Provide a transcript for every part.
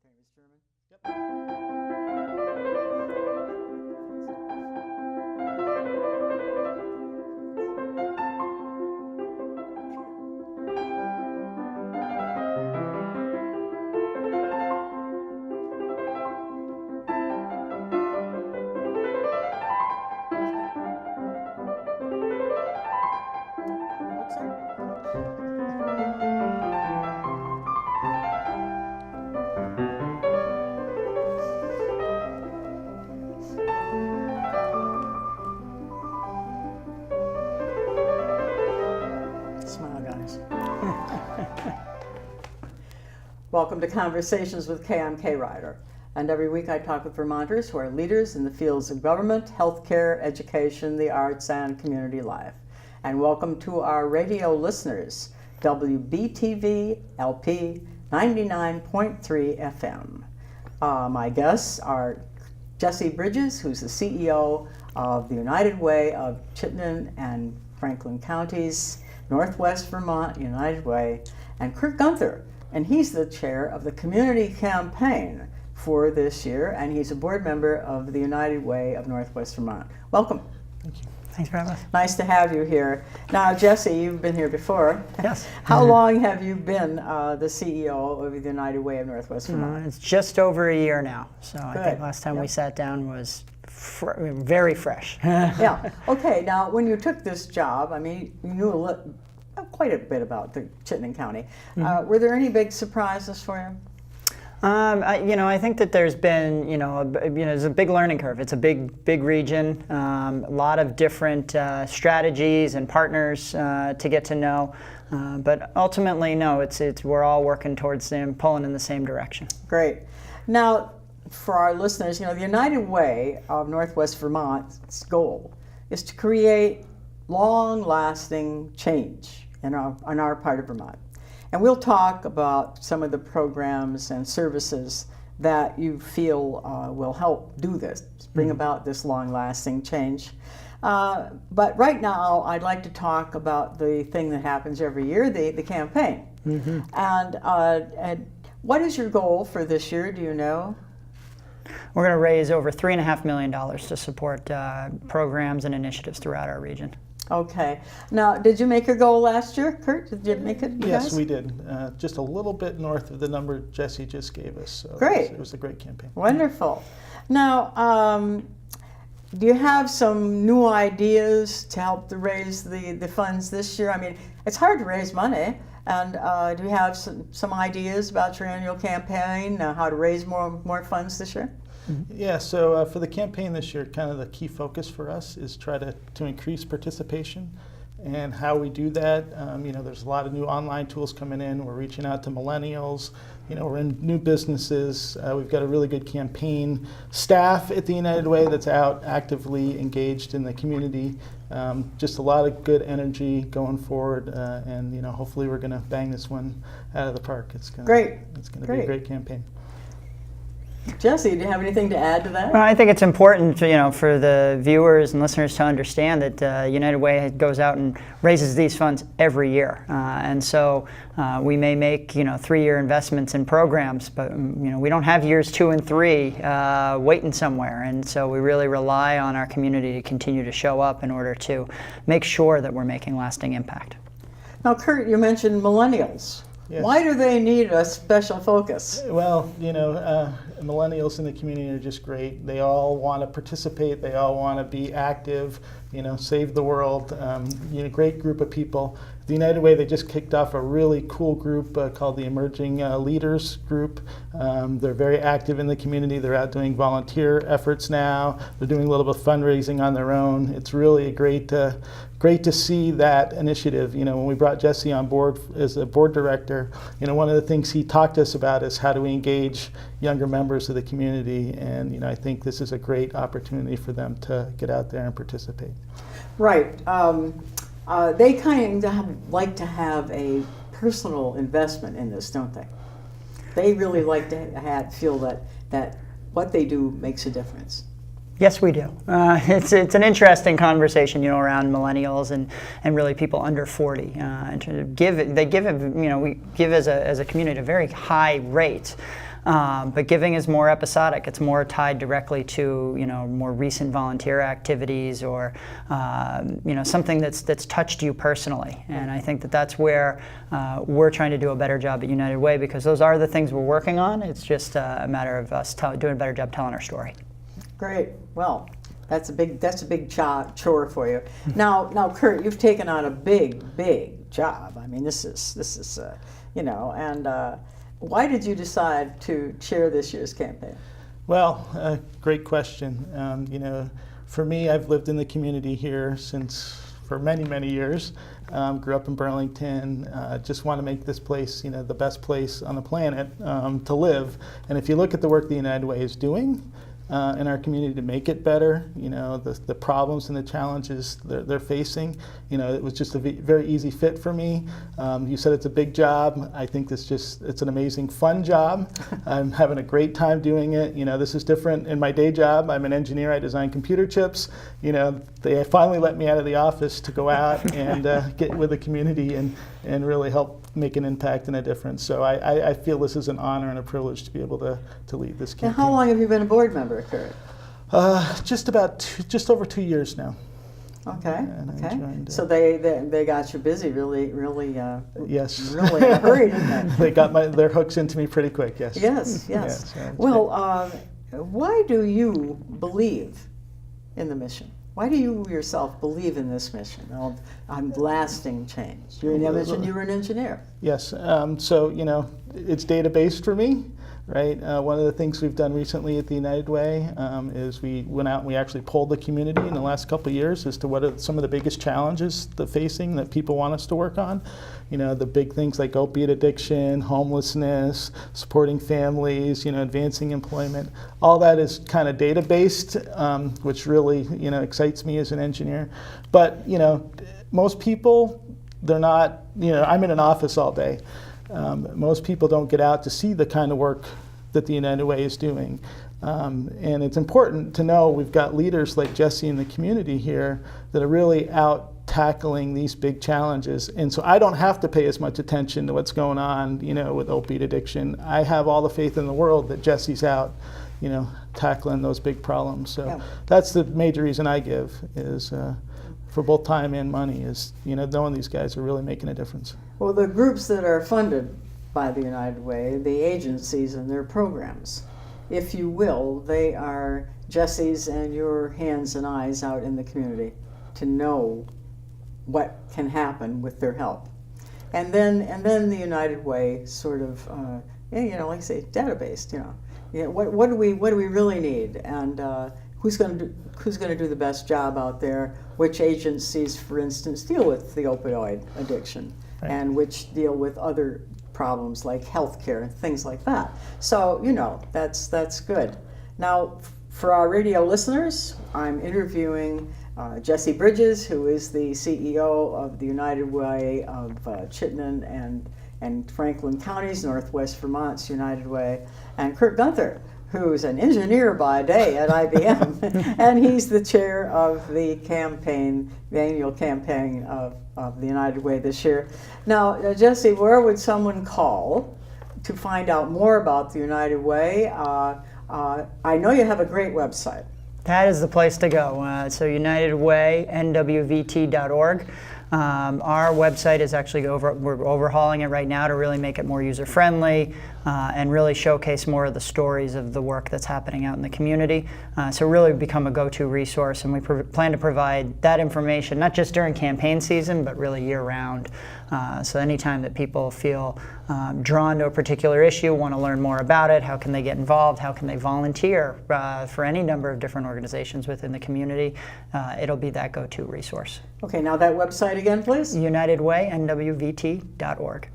Okay, Mr. Chairman. Smile, guys. Welcome to Conversations with Kay. I'm Kay Ryder. And every week I talk with Vermonters who are leaders in the fields of government, healthcare, education, the arts, and community life. And welcome to our radio listeners, WBTV LP 99.3 FM. My guests are Jesse Bridges, who's the CEO of the United Way of Chittenden and Franklin Counties, Northwest Vermont United Way, and Curt Guenther, and he's the chair of the community campaign for this year, and he's a board member of the United Way of Northwest Vermont. Welcome. Thank you. Thanks for having us. Nice to have you here. Now, Jesse, you've been here before. Yes. How long have you been the CEO of the United Way of Northwest Vermont? It's just over a year now. So Good. I think last time we sat down was very fresh. Yeah. Okay. Now, when you took this job, I mean, you knew quite a bit about the Chittenden County. Were there any big surprises for you? I think that there's been, there's a big learning curve. It's a big region, a lot of different strategies and partners to get to know. But ultimately, no, we're all working towards them, pulling in the same direction. Great. Now, for our listeners, the United Way of Northwest Vermont's goal is to create long-lasting change in our part of Vermont. And we'll talk about some of the programs and services that you feel will help do this, bring about this long-lasting change. But right now, I'd like to talk about the thing that happens every year, the campaign. And what is your goal for this year, do you know? We're going to raise over $3.5 million to support programs and initiatives throughout our region. Okay. Now, did you make your goal last year, Curt? Did you make it? Yes, we did. Just a little bit north of the number Jesse just gave us. So great. It was a great campaign. Wonderful. Now, do you have some new ideas to help to raise the funds this year? I mean, it's hard to raise money. And do you have some ideas about your annual campaign, how to raise more funds this year? Yeah, so for the campaign this year, kind of the key focus for us is try to increase participation. And how we do that, there's a lot of new online tools coming in. We're reaching out to millennials. We're in new businesses. We've got a really good campaign staff at the United Way that's out actively engaged in the community. Just a lot of good energy going forward, and hopefully we're going to bang this one out of the park. It's going to be a great campaign. Jesse, do you have anything to add to that? Well, I think it's important, for the viewers and listeners to understand that United Way goes out and raises these funds every year, and so we may make 3-year investments in programs, but we don't have years 2 and 3 waiting somewhere, and so we really rely on our community to continue to show up in order to make sure that we're making lasting impact. Now, Curt, you mentioned millennials. Yes. Why do they need a special focus? Well, millennials in the community are just great. They all want to participate. They all want to be active, save the world. Great group of people. The United Way, they just kicked off a really cool group called the Emerging Leaders Group. They're very active in the community. They're out doing volunteer efforts now. They're doing a little bit of fundraising on their own. It's really great to see that initiative. When we brought Jesse on board as a board director, one of the things he talked to us about is how do we engage younger members of the community, and I think this is a great opportunity for them to get out there and participate. Right. They kind of like to have a personal investment in this, don't they? They really like to feel that what they do makes a difference. Yes, we do. It's an interesting conversation, around millennials and really people under 40. In terms of we give as a community a very high rate. But giving is more episodic. It's more tied directly to, more recent volunteer activities or, something that's touched you personally. And I think that's where we're trying to do a better job at United Way, because those are the things we're working on. It's just a matter of us doing a better job telling our story. Great. Well, that's a big chore for you. Now, Curt, you've taken on a big job. I mean, this is and why did you decide to chair this year's campaign? Well, great question. For me, I've lived in the community here for many years. Grew up in Burlington. Just want to make this place, the best place on the planet to live. And if you look at the work the United Way is doing in our community to make it better, the problems and the challenges they're facing, it was just a very easy fit for me. You said it's a big job. I think it's an amazing, fun job. I'm having a great time doing it. This is different in my day job. I'm an engineer. I design computer chips. They finally let me out of the office to go out and get with the community and really help make an impact and a difference. So I feel this is an honor and a privilege to be able to lead this campaign. And how long have you been a board member, Curt? Just over 2 years now. Okay. So they got you busy, really. Yes. Really in a hurry, didn't they? They got their hooks into me pretty quick. Yes. Yes. Well, why do you believe in the mission? Why do you yourself believe in this mission of lasting change? You mentioned you were an engineer. Yes. So it's data-based for me. Right. One of the things we've done recently at the United Way is we went out and we actually polled the community in the last couple of years as to what are some of the biggest challenges they're facing that people want us to work on. The big things like opiate addiction, homelessness, supporting families, advancing employment. All that is kind of data-based, which really, excites me as an engineer. But, most people, they're not, I'm in an office all day. Most people don't get out to see the kind of work that the United Way is doing. And it's important to know we've got leaders like Jesse in the community here that are really out tackling these big challenges. And so I don't have to pay as much attention to what's going on, with opiate addiction. I have all the faith in the world that Jesse's out, tackling those big problems. So that's the major reason I give is for both time and money is, knowing these guys are really making a difference. Well, the groups that are funded by the United Way, the agencies and their programs, if you will, they are Jesse's and your hands and eyes out in the community to know what can happen with their help. And then the United Way sort of, like I say, database. What do we really need, and who's going to do the best job out there? Which agencies, for instance, deal with the opioid addiction, right, and which deal with other problems like healthcare and things like that. So that's good. Now, for our radio listeners, I'm interviewing Jesse Bridges, who is the CEO of the United Way of Chittenden and Franklin Counties, Northwest Vermont's United Way, and Curt Guenther, who's an engineer by day at IBM, and he's the chair of the annual campaign of the United Way this year. Now, Jesse, where would someone call to find out more about the United Way? I know you have a great website. That is the place to go. So United Way, NWVT.org. Our website is actually we're overhauling it right now to really make it more user-friendly and really showcase more of the stories of the work that's happening out in the community. So really become a go-to resource, and we plan to provide that information not just during campaign season, but really year-round. So anytime that people feel drawn to a particular issue, want to learn more about it, how can they get involved, how can they volunteer for any number of different organizations within the community, it'll be that go-to resource. Okay, now that website again, please? UnitedWayNWVT.org.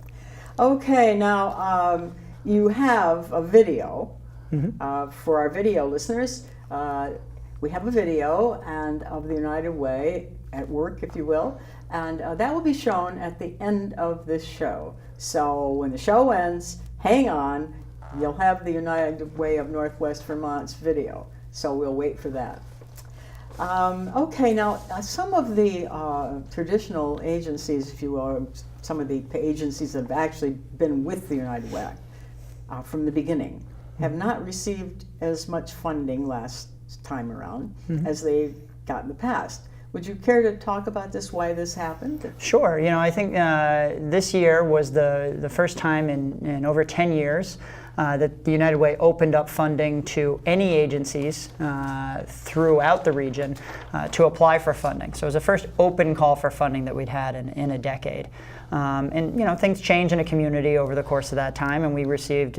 Okay, now you have a video. For our video listeners. We have a video of the United Way at work, if you will, and that will be shown at the end of this show. So when the show ends, hang on, you'll have the United Way of Northwest Vermont's video. So we'll wait for that. Okay, now some of the traditional agencies, if you will, some of the agencies that have actually been with the United Way from the beginning, have not received as much funding last time around as they got in the past. Would you care to talk about this, why this happened? Sure. I think this year was the first time in over 10 years that the United Way opened up funding to any agencies throughout the region to apply for funding. So it was the first open call for funding that we'd had in a decade. And things change in a community over the course of that time, and we received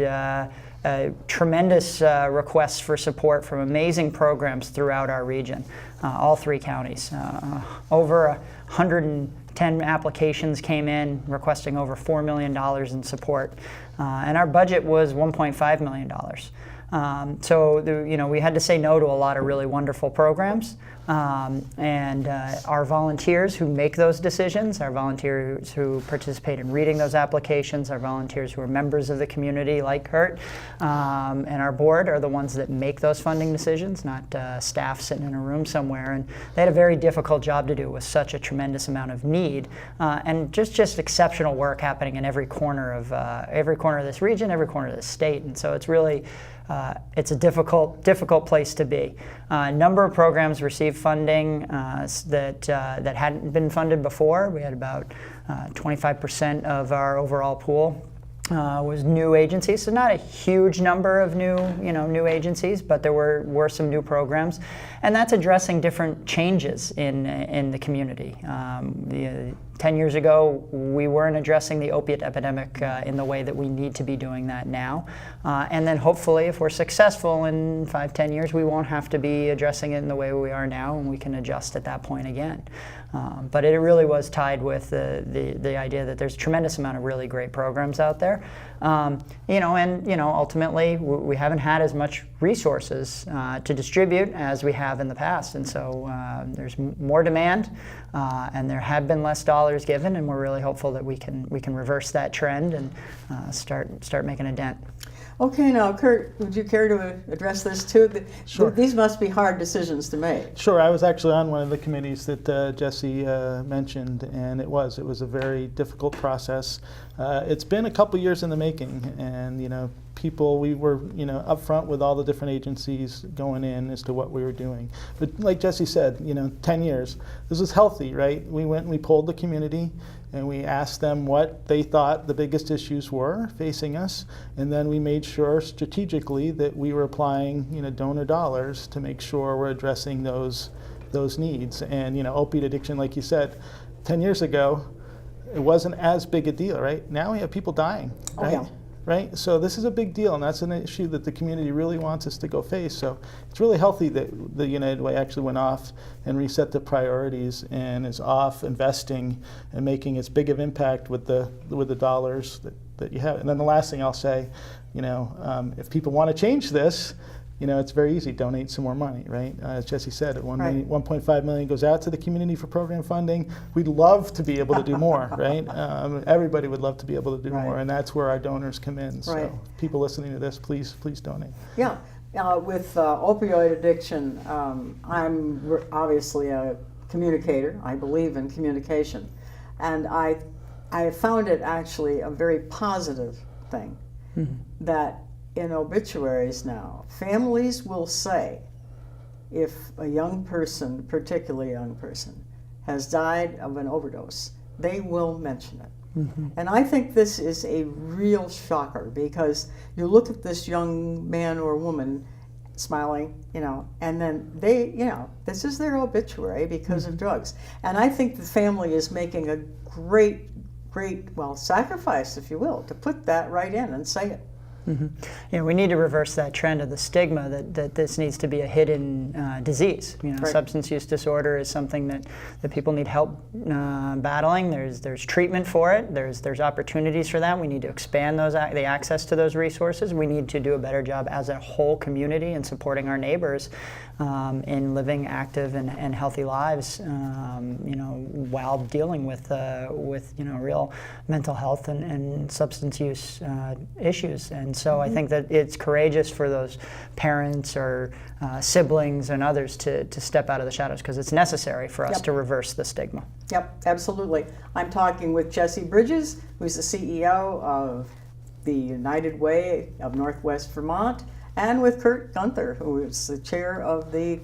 tremendous requests for support from amazing programs throughout our region, all 3 counties. Over 110 applications came in requesting over $4 million in support, and our budget was $1.5 million. So we had to say no to a lot of really wonderful programs. And our volunteers who make those decisions, our volunteers who participate in reading those applications, our volunteers who are members of the community like Curt, and our board are the ones that make those funding decisions, not staff sitting in a room somewhere. And they had a very difficult job to do with such a tremendous amount of need, and just exceptional work happening in every corner of this region, every corner of the state. And so it's really it's a difficult place to be. A number of programs received funding that hadn't been funded before. We had about 25% of our overall pool was new agencies, so not a huge number of new agencies, but there were some new programs, and that's addressing different changes in the community. 10 years ago, we weren't addressing the opiate epidemic in the way that we need to be doing that now, and then hopefully, if we're successful in 5-10 years, we won't have to be addressing it in the way we are now, and we can adjust at that point again. But it really was tied with the idea that there's a tremendous amount of really great programs out there. Ultimately, we haven't had as much resources to distribute as we have in the past, and so there's more demand, and there have been less dollars given, and we're really hopeful that we can reverse that trend and start making a dent. Okay, now, Curt, would you care to address this too? Sure. These must be hard decisions to make. Sure. I was actually on one of the committees that Jesse mentioned, and it was a very difficult process. It's been a couple years in the making, and we were upfront with all the different agencies going in as to what we were doing. But like Jesse said, 10 years. This was healthy, right? We went and we polled the community, and we asked them what they thought the biggest issues were facing us, and then we made sure strategically that we were applying donor dollars to make sure we're addressing those needs. And opiate addiction, like you said, 10 years ago, it wasn't as big a deal, right? Now we have people dying, right? Oh, yeah. Right? So this is a big deal, and that's an issue that the community really wants us to go face. So it's really healthy that the United Way actually went off and reset the priorities and is off investing and making as big of impact with the dollars that you have. And then the last thing I'll say, if people want to change this, it's very easy. Donate some more money, right? As Jesse said, $1.5 million goes out to the community for program funding. We'd love to be able to do more, right? Everybody would love to be able to do more, and that's where our donors come in. So people listening to this, please donate. Yeah. With opioid addiction, I'm obviously a communicator. I believe in communication. And I found it actually a very positive thing that in obituaries now, families will say if a young person, particularly a young person, has died of an overdose, they will mention it. And I think this is a real shocker, because you look at this young man or woman smiling, and then they, this is their obituary because of drugs. And I think the family is making a great, sacrifice, if you will, to put that right in and say it. We need to reverse that trend of the stigma that this needs to be a hidden disease. Substance use disorder is something that people need help battling. There's treatment for it. There's opportunities for that. We need to expand the access to those resources. We need to do a better job as a whole community in supporting our neighbors in living active and healthy lives. While dealing with real mental health and substance use issues. And so I think that it's courageous for those parents or siblings and others to step out of the shadows, because it's necessary for us to reverse the stigma. Yep, absolutely. I'm talking with Jesse Bridges, who's the CEO of the United Way of Northwest Vermont, and with Curt Guenther, who is the chair of the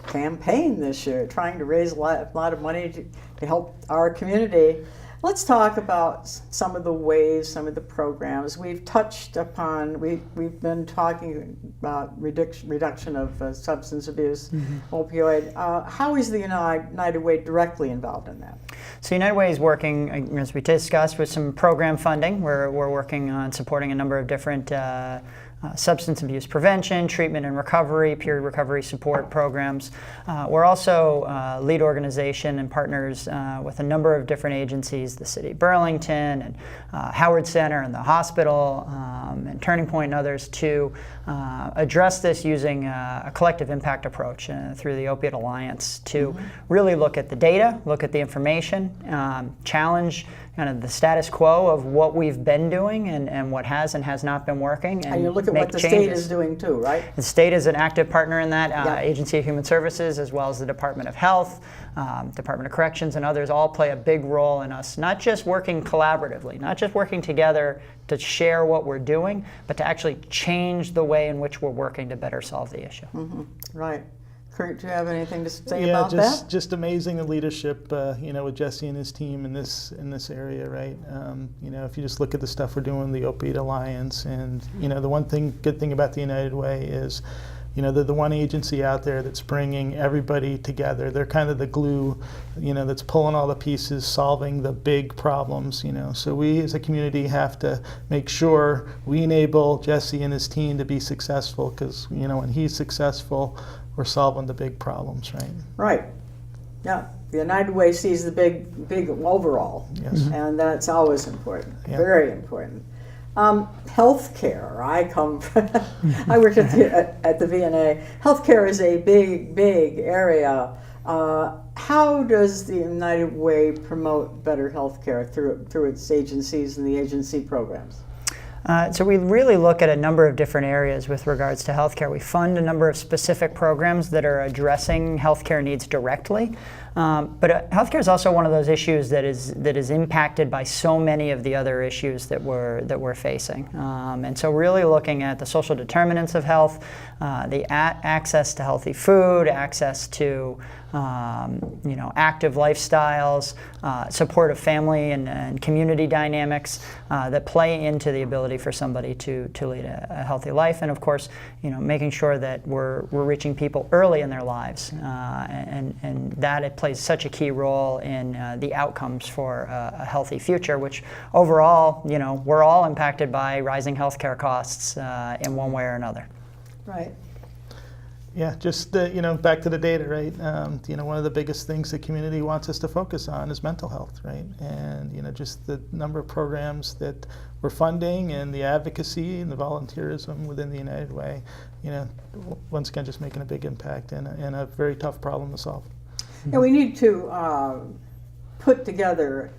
campaign this year, trying to raise a lot of money to help our community. Let's talk about some of the ways, some of the programs we've touched upon. We've been talking about reduction of substance abuse, opioid. How is the United Way directly involved in that? So United Way is working, as we discussed, with some program funding. We're working on supporting a number of different substance abuse prevention, treatment and recovery, peer recovery support programs. We're also lead organization and partners with a number of different agencies, the City of Burlington and Howard Center and the hospital and Turning Point and others, to address this using a collective impact approach through the Opiate Alliance to really look at the data, look at the information, challenge kind of the status quo of what we've been doing and what has and has not been working. And you look at what the state is doing too, right? The state is an active partner in that. Agency of Human Services, as well as the Department of Health, Department of Corrections, and others all play a big role in us, not just working collaboratively, not just working together to share what we're doing, but to actually change the way in which we're working to better solve the issue. Right. Curt, do you have anything to say about that? Just amazing the leadership, with Jesse and his team in this area, right? If you just look at the stuff we're doing, the Opiate Alliance, and the good thing about the United Way is, they're the one agency out there that's bringing everybody together. They're kind of the glue, that's pulling all the pieces, solving the big problems, So we as a community have to make sure we enable Jesse and his team to be successful, because, when he's successful, we're solving the big problems, right? Right. Yeah. The United Way sees the big overall, and that's always important. Very important. Healthcare. I worked at the VNA. Healthcare is a big area. How does the United Way promote better healthcare through its agencies and the agency programs? So we really look at a number of different areas with regards to healthcare. We fund a number of specific programs that are addressing healthcare needs directly. But healthcare is also one of those issues that is impacted by so many of the other issues that we're facing. And so really looking at the social determinants of health, the access to healthy food, access to active lifestyles, support of family and community dynamics that play into the ability for somebody to lead a healthy life, and of course, making sure that we're reaching people early in their lives, and that it plays such a key role in the outcomes for a healthy future, which overall, we're all impacted by rising healthcare costs in one way or another. Right. Yeah, just back to the data, right? One of the biggest things the community wants us to focus on is mental health, right? And just the number of programs that we're funding and the advocacy and the volunteerism within the United Way, once again, just making a big impact and a very tough problem to solve. Yeah, we need to put together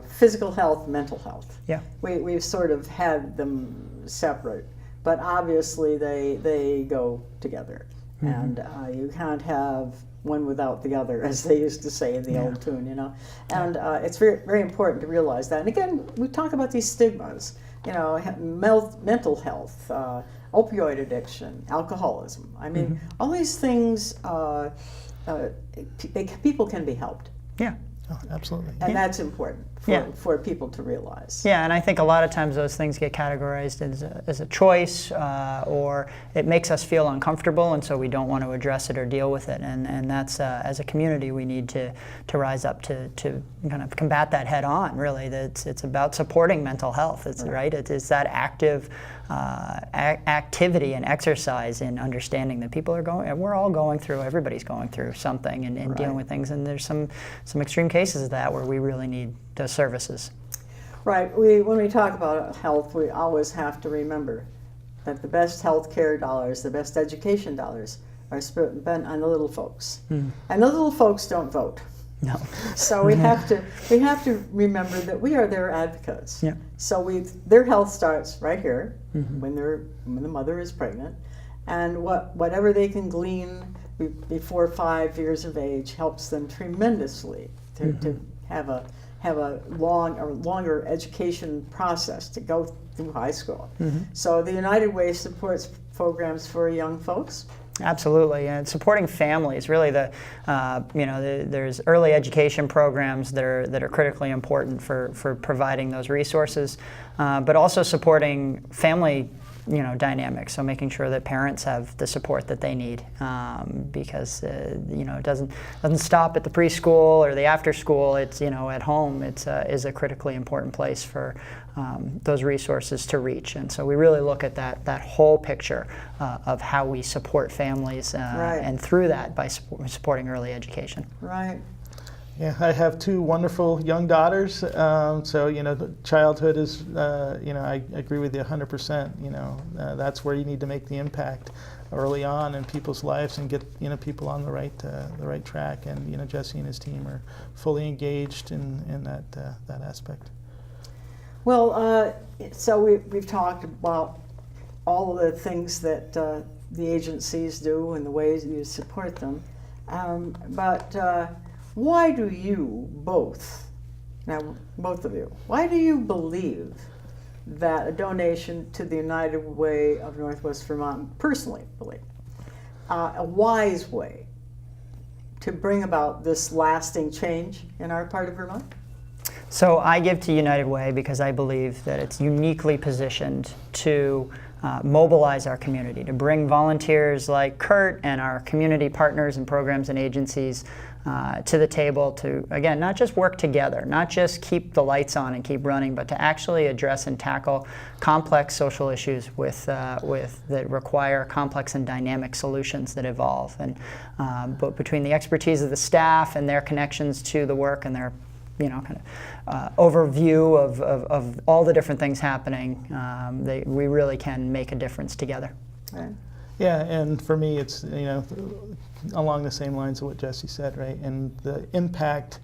physical health, mental health. Yeah, we've sort of had them separate, but obviously they go together. And you can't have one without the other, as they used to say in the old tune, And it's very, very important to realize that. And again, we talk about these stigmas, mental health, opioid addiction, alcoholism. I mean, all these things, people can be helped. Yeah. Oh, absolutely. And that's important for people to realize. Yeah, and I think a lot of times those things get categorized as a choice, or it makes us feel uncomfortable, and so we don't want to address it or deal with it. And that's, as a community, we need to rise up to kind of combat that head on, really. It's about supporting mental health, right? It's that active activity and exercise in understanding that we're all going through, everybody's going through something and dealing with things, and there's some extreme cases of that where we really need those services. Right. When we talk about health, we always have to remember that the best health care dollars, the best education dollars are spent on the little folks. And the little folks don't vote. No. So we have to remember that we are their advocates. Yeah. So their health starts right here when the mother is pregnant, and whatever they can glean before 5 years of age helps them tremendously to have a have a longer education process to go through high school. So the United Way supports programs for young folks. Absolutely, and supporting families. Really, there's early education programs that are critically important for providing those resources, but also supporting family dynamics. So making sure that parents have the support that they need, because it doesn't stop at the preschool or the after school. It's at home. It's is a critically important place for those resources to reach. And so we really look at that whole picture of how we support families, Right. and through that by supporting early education. Right. Yeah, I have two wonderful young daughters. So the childhood is, I agree with you 100%. That's where you need to make the impact early on in people's lives and get people on the right track. And Jesse and his team are fully engaged in that aspect. Well, so we've talked about all of the things that the agencies do and the ways you support them, but why do you both of you, why do you believe that a donation to the United Way of Northwest Vermont, personally believe, a wise way to bring about this lasting change in our part of Vermont? So I give to United Way because I believe that it's uniquely positioned to mobilize our community, to bring volunteers like Curt and our community partners and programs and agencies to the table to, again, not just work together, not just keep the lights on and keep running, but to actually address and tackle complex social issues that require complex and dynamic solutions that evolve. And but between the expertise of the staff and their connections to the work and their overview of all the different things happening, we really can make a difference together. Right. Yeah, and for me, it's along the same lines of what Jesse said, right? And the impact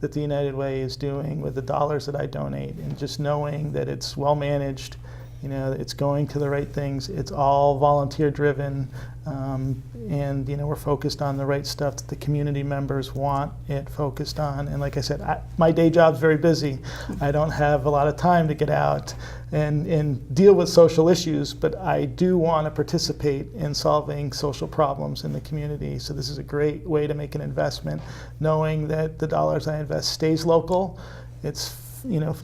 that the United Way is doing with the dollars that I donate, and just knowing that it's well managed, it's going to the right things. It's all volunteer driven, and we're focused on the right stuff that the community members want it focused on. And like I said, my day job's very busy. I don't have a lot of time to get out and deal with social issues, but I do want to participate in solving social problems in the community. So this is a great way to make an investment, knowing that the dollars I invest stays local. It's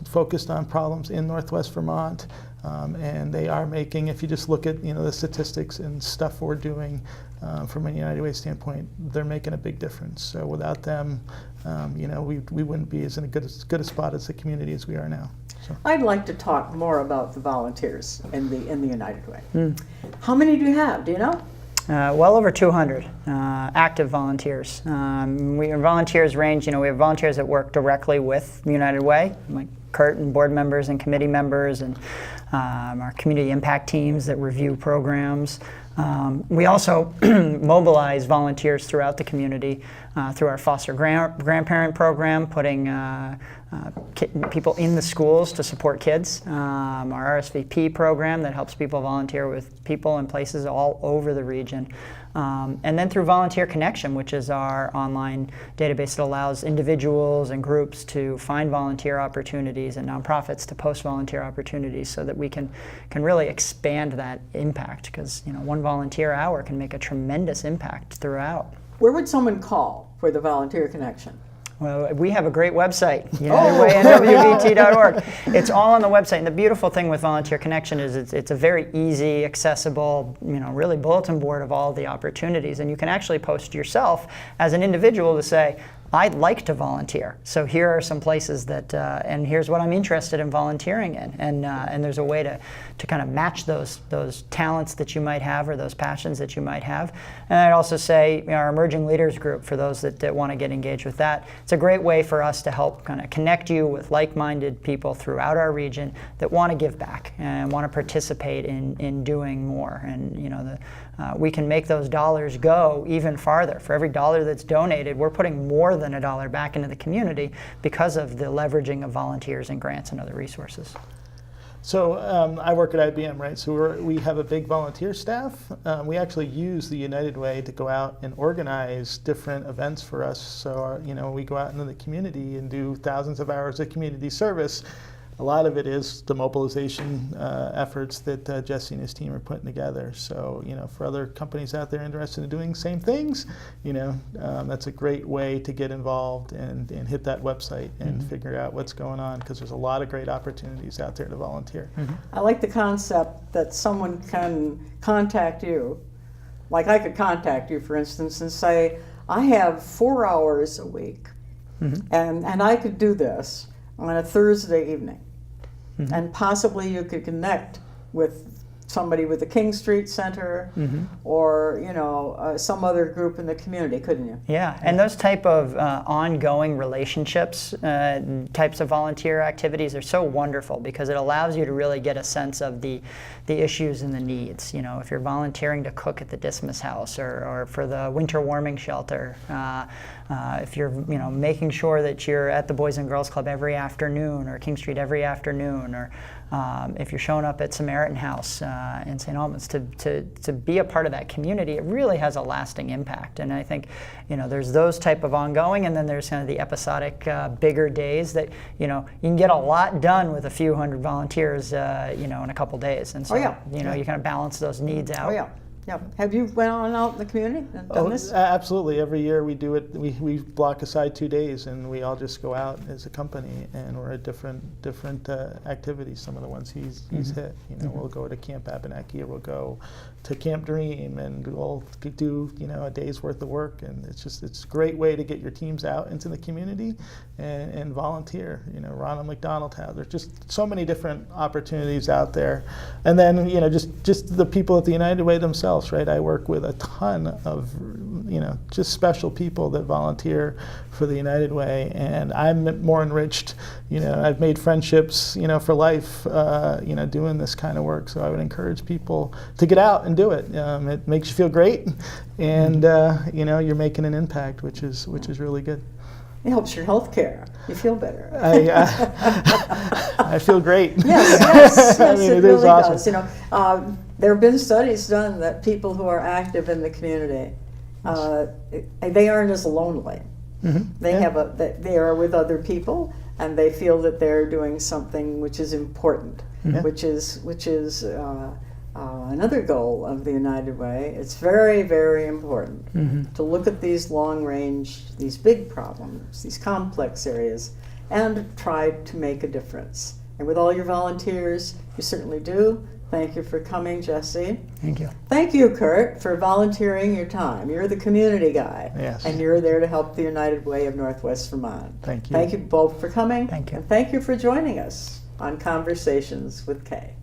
focused on problems in Northwest Vermont. And they are making, if you just look at the statistics and stuff we're doing from a United Way standpoint, they're making a big difference. So without them, we wouldn't be as good a spot as the community as we are now. So. I'd like to talk more about the volunteers in the United Way. How many do you have? Do you know? Well over 200 active volunteers. Volunteers range, we have volunteers that work directly with United Way, like Curt and board members and committee members, and our community impact teams that review programs. We also mobilize volunteers throughout the community through our foster grandparent program, putting people in the schools to support kids, our RSVP program that helps people volunteer with people in places all over the region. And then through Volunteer Connection, which is our online database that allows individuals and groups to find volunteer opportunities and nonprofits to post volunteer opportunities, so that we can really expand that impact, because one volunteer hour can make a tremendous impact throughout. Where would someone call for the Volunteer Connection? Well, we have a great website, UnitedWayNWVT.org. It's all on the website, and the beautiful thing with Volunteer Connection is it's a very easy, accessible, really bulletin board of all the opportunities, and you can actually post yourself as an individual to say, I'd like to volunteer. So here are some places that, and here's what I'm interested in volunteering in. And there's a way to kind of match those talents that you might have, or those passions that you might have. And I'd also say our Emerging Leaders group, for those that want to get engaged with that, it's a great way for us to help kind of connect you with like-minded people throughout our region that want to give back and want to participate in doing more. And we can make those dollars go even farther. For every dollar that's donated, we're putting more than $1 back into the community because of the leveraging of volunteers and grants and other resources. So I work at IBM, right? So we have a big volunteer staff. We actually use the United Way to go out and organize different events for us. So we go out into the community and do thousands of hours of community service. A lot of it is the mobilization efforts that Jesse and his team are putting together. So, for other companies out there interested in doing the same things, that's a great way to get involved and hit that website and figure out what's going on, because there's a lot of great opportunities out there to volunteer. I like the concept that someone can contact you, like I could contact you, for instance, and say, I have 4 hours a week, and I could do this on a Thursday evening. And possibly you could connect with somebody with the King Street Center or some other group in the community, couldn't you? Yeah, and those type of ongoing relationships, types of volunteer activities are so wonderful, because it allows you to really get a sense of the issues and the needs. If you're volunteering to cook at the Dismas House or for the winter warming shelter, if you're making sure that you're at the Boys and Girls Club every afternoon, or King Street every afternoon, or if you're showing up at Samaritan House in St. Albans, to be a part of that community, it really has a lasting impact. And I think there's those type of ongoing, and then there's kind of the episodic bigger days that you can get a lot done with a few hundred volunteers in a couple days. And so you kind of balance those needs out. Oh yeah. Yeah. Have you went on out in the community and done this? Absolutely. Every year we do it. We block aside 2 days, and we all just go out as a company, and we're at different activities. Some of the ones he's hit. We'll go to Camp Abenaki, or we'll go to Camp Dream, and we'll do a day's worth of work. And it's a great way to get your teams out into the community and volunteer. Ronald McDonald House. There's just so many different opportunities out there. And then just the people at the United Way themselves. Right, I work with a ton of just special people that volunteer for the United Way, and I'm more enriched. I've made friendships for life doing this kind of work. So I would encourage people to get out and do it. It makes you feel great, and you're making an impact, which is really good. It helps your health care. You feel better. I feel great. Yes, I mean, it is really awesome. does. There have been studies done that people who are active in the community, they aren't as lonely. They are with other people, and they feel that they're doing something which is important, which is another goal of the United Way. It's very, very important to look at these long range, these big problems, these complex areas, and try to make a difference. And with all your volunteers, you certainly do. Thank you for coming, Jesse. Thank you. Thank you, Curt, for volunteering your time. You're the community guy. Yes. And you're there to help the United Way of Northwest Vermont. Thank you. Thank you both for coming. Thank you. And thank you for joining us on Conversations with Kay.